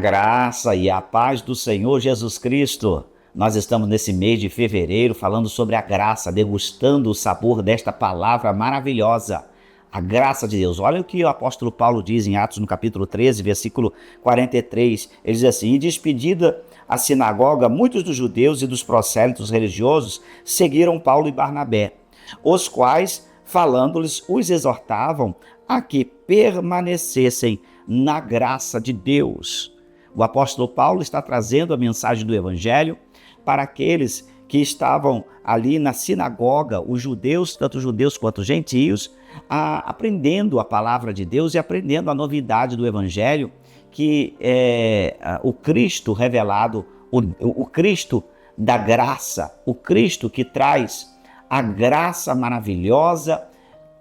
graça e a paz do Senhor Jesus Cristo. Nós estamos nesse mês de fevereiro falando sobre a graça, degustando o sabor desta palavra maravilhosa, a graça de Deus. Olha o que o apóstolo Paulo diz em Atos no capítulo 13, versículo 43. Ele diz assim: "E despedida a sinagoga, muitos dos judeus e dos prosélitos religiosos seguiram Paulo e Barnabé, os quais, falando-lhes, os exortavam a que permanecessem na graça de Deus." O apóstolo Paulo está trazendo a mensagem do Evangelho para aqueles que estavam ali na sinagoga, os judeus, tanto judeus quanto gentios, aprendendo a palavra de Deus e aprendendo a novidade do Evangelho, que é o Cristo revelado, o Cristo da graça, o Cristo que traz a graça maravilhosa,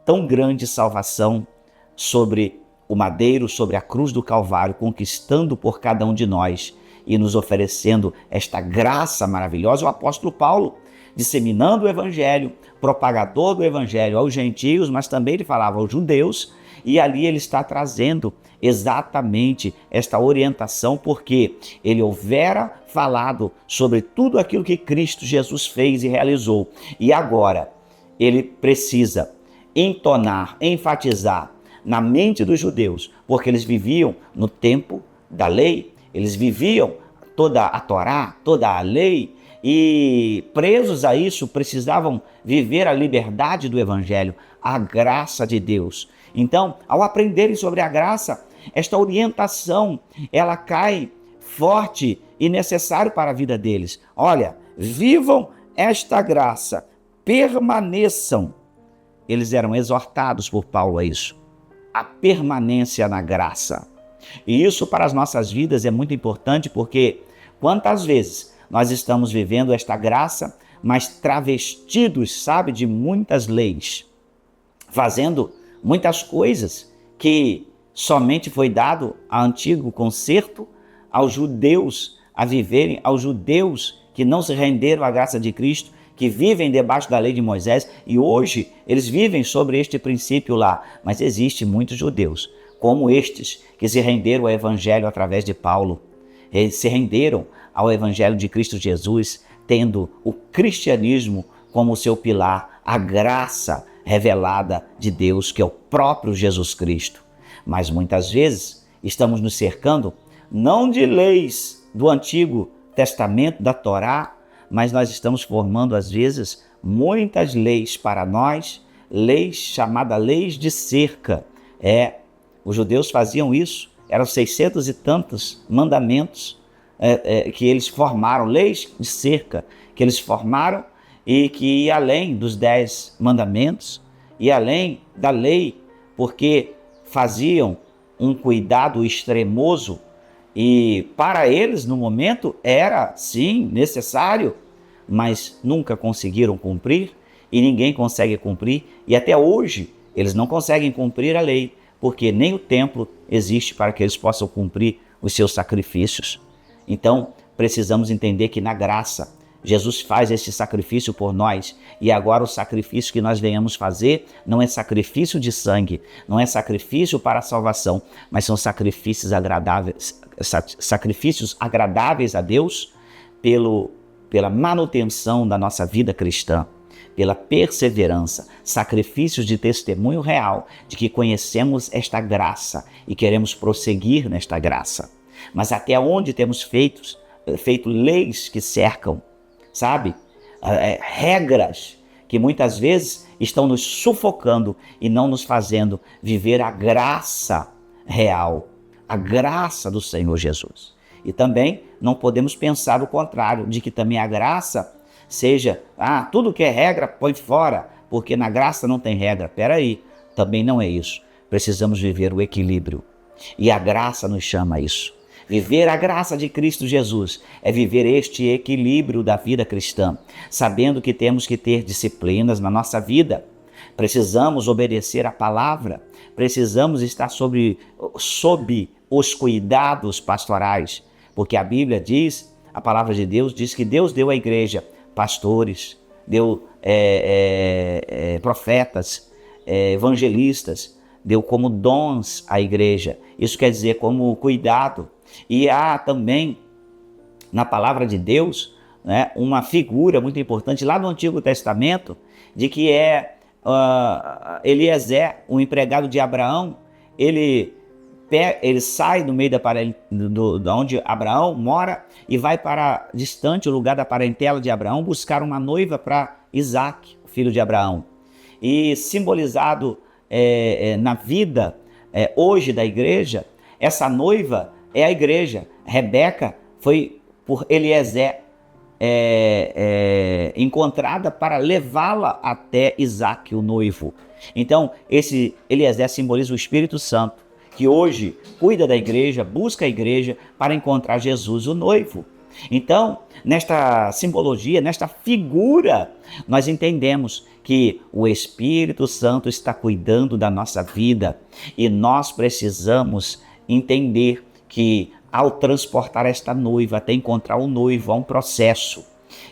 tão grande salvação sobre o madeiro, sobre a cruz do Calvário, conquistando por cada um de nós e nos oferecendo esta graça maravilhosa. O apóstolo Paulo, disseminando o Evangelho, propagador do Evangelho aos gentios, mas também ele falava aos judeus, e ali ele está trazendo exatamente esta orientação, porque ele houvera falado sobre tudo aquilo que Cristo Jesus fez e realizou, e agora ele precisa entonar, enfatizar na mente dos judeus, porque eles viviam no tempo da lei, eles viviam toda a Torá, toda a lei, e presos a isso precisavam viver a liberdade do Evangelho, a graça de Deus. Então, ao aprenderem sobre a graça, esta orientação, ela cai forte e necessário para a vida deles. Olha, vivam esta graça, permaneçam. Eles eram exortados por Paulo a isso, a permanência na graça. E isso para as nossas vidas é muito importante, porque quantas vezes nós estamos vivendo esta graça, mas travestidos, sabe, de muitas leis, fazendo muitas coisas que somente foi dado ao antigo concerto, aos judeus a viverem, aos judeus que não se renderam à graça de Cristo, que vivem debaixo da lei de Moisés, e hoje eles vivem sobre este princípio lá. Mas existem muitos judeus, como estes, que se renderam ao Evangelho através de Paulo. Eles se renderam ao Evangelho de Cristo Jesus, tendo o cristianismo como seu pilar, a graça revelada de Deus, que é o próprio Jesus Cristo. Mas muitas vezes estamos nos cercando não de leis do Antigo Testamento, da Torá, mas nós estamos formando, às vezes, muitas leis para nós, leis chamadas leis de cerca. Os judeus faziam isso, eram 600 e tantos mandamentos que eles formaram, leis de cerca que eles formaram, e que ia além dos 10 mandamentos, e além da lei, porque faziam um cuidado extremoso. E para eles, no momento, era, sim, necessário, mas nunca conseguiram cumprir, e ninguém consegue cumprir, e até hoje eles não conseguem cumprir a lei, porque nem o templo existe para que eles possam cumprir os seus sacrifícios. Então, precisamos entender que na graça, Jesus faz este sacrifício por nós, e agora o sacrifício que nós venhamos fazer não é sacrifício de sangue, não é sacrifício para a salvação, mas são sacrifícios agradáveis a Deus pela manutenção da nossa vida cristã, pela perseverança, sacrifícios de testemunho real de que conhecemos esta graça e queremos prosseguir nesta graça. Mas até onde temos feito leis que cercam, sabe? Regras que muitas vezes estão nos sufocando e não nos fazendo viver a graça real, a graça do Senhor Jesus. E também não podemos pensar o contrário, de que também a graça seja, tudo que é regra põe fora, porque na graça não tem regra. Peraí, também não é isso. Precisamos viver o equilíbrio. E a graça nos chama a isso. Viver a graça de Cristo Jesus é viver este equilíbrio da vida cristã, sabendo que temos que ter disciplinas na nossa vida. Precisamos obedecer a palavra, precisamos estar sob os cuidados pastorais, porque a Bíblia diz, a palavra de Deus diz que Deus deu à igreja pastores, deu profetas, evangelistas, deu como dons à igreja. Isso quer dizer como cuidado. E há também na palavra de Deus, né, uma figura muito importante lá no Antigo Testamento, de que Eliezer, um empregado de Abraão. Ele sai do meio da onde Abraão mora e vai para distante, o lugar da parentela de Abraão, buscar uma noiva para Isaque, o filho de Abraão. E simbolizado na vida hoje da igreja, essa noiva é a igreja. Rebeca foi por Eliezer encontrada para levá-la até Isaque, o noivo. Então, esse Eliezer simboliza o Espírito Santo, que hoje cuida da igreja, busca a igreja para encontrar Jesus, o noivo. Então, nesta simbologia, nesta figura, nós entendemos que o Espírito Santo está cuidando da nossa vida e nós precisamos entender que ao transportar esta noiva até encontrar o noivo, há um processo.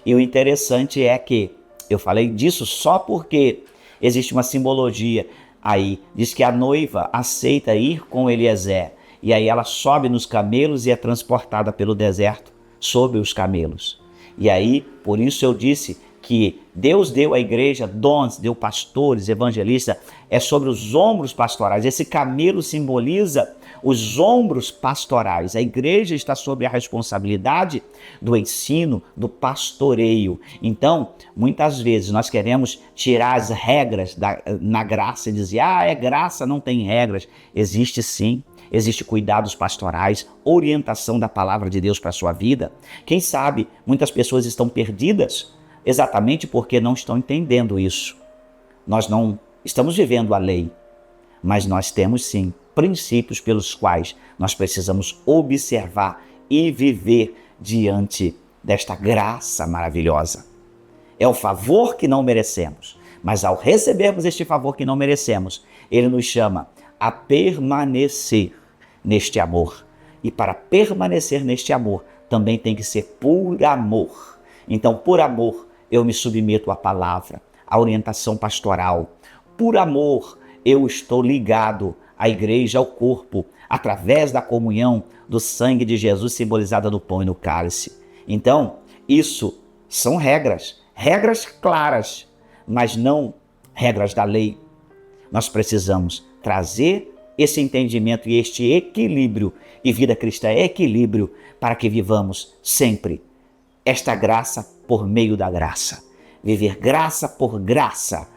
E o interessante é que eu falei disso só porque existe uma simbologia aí. Diz que a noiva aceita ir com Eliezer e aí ela sobe nos camelos e é transportada pelo deserto sobre os camelos. E aí, por isso eu disse que Deus deu à igreja dons, deu pastores, evangelistas, é sobre os ombros pastorais. Esse camelo simboliza os ombros pastorais. A igreja está sob a responsabilidade do ensino, do pastoreio. Então, muitas vezes nós queremos tirar as regras na graça e dizer, é graça, não tem regras. Existe sim. Existe cuidados pastorais, orientação da palavra de Deus para a sua vida. Quem sabe muitas pessoas estão perdidas exatamente porque não estão entendendo isso. Nós não estamos vivendo a lei, mas nós temos sim princípios pelos quais nós precisamos observar e viver diante desta graça maravilhosa. É o favor que não merecemos, mas ao recebermos este favor que não merecemos, ele nos chama a permanecer neste amor. E para permanecer neste amor, também tem que ser por amor. Então, por amor, eu me submeto à palavra, à orientação pastoral. Por amor, eu estou ligado à igreja, ao corpo, através da comunhão do sangue de Jesus simbolizada no pão e no cálice. Então, isso são regras claras, mas não regras da lei. Nós precisamos trazer esse entendimento e este equilíbrio, e vida cristã é equilíbrio, para que vivamos sempre esta graça por meio da graça. Viver graça por graça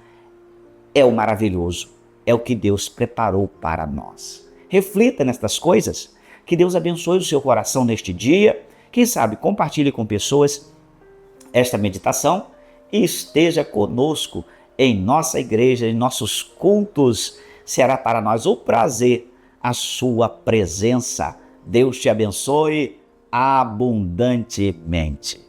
é o maravilhoso, é o que Deus preparou para nós. Reflita nestas coisas, que Deus abençoe o seu coração neste dia. Quem sabe compartilhe com pessoas esta meditação e esteja conosco em nossa igreja, em nossos cultos. Será para nós um prazer a sua presença. Deus te abençoe abundantemente.